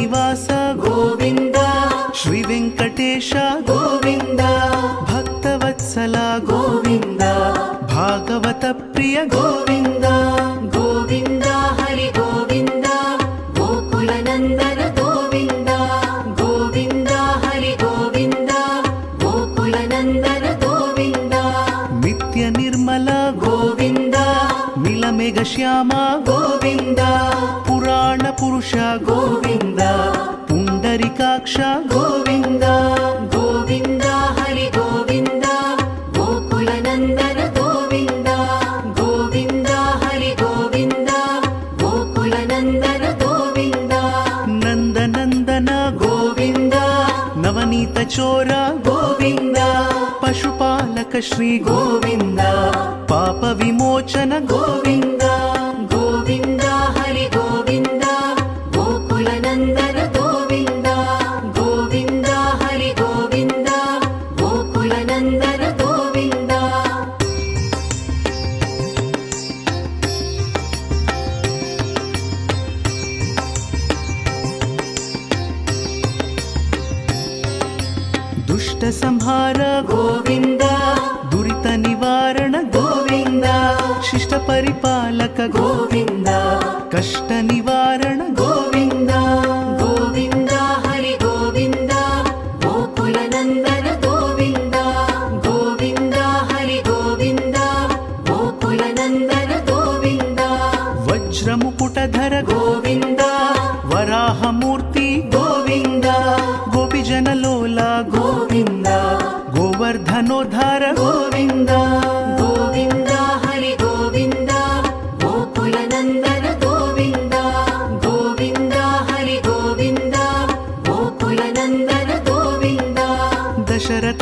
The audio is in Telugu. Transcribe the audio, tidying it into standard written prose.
నివాస గోవింద శ్రీ వెంకటేశ గోవింద భక్తవత్సల గోవింద భాగవత ప్రియ గోవింద గోవింద హరి గోవింద గోకుల నందన గోవింద గోవింద హరి గోవింద గోకుల నందన గోవింద నిత్య నిర్మల గోవింద నీలమేఘ శ్యామ గోవింద పురాణ పురుష గోవింద పుండరికాక్ష గోవింద గోవింద హరి గోవింద గోకుల నందన గోవింద గోవింద హరి గోవింద గోకుల నందన గోవింద నందనందన గోవింద నవనీత చోర గోవింద పశుపాలక శ్రీ గోవింద పాప విమోచన గోవింద గోవింద హరి గోవింద గోకుల నందన గోవింద గోవింద హరి గోవింద గోకుల నందన గోవింద దుష్ట సంహార గోవింద దురిత నివారణ గోవింద శిష్ట పరిపాలక గోవింద కష్ట నివారణ గోవింద గోవింద హరి గోవింద గోకుల నందన గోవింద గోవింద హరి గోవింద గోకుల నందన గోవింద వజ్రముకుటధర గోవింద వరాహమూర్తి గోవింద గోపిజనలోల గోవింద గోవర్ధనోద్ధార గోవింద గోవింద హరి గోవింద గోకుల నందన గోవింద గోవింద హరి గోవింద గోకుల నందన గోవింద దశరథ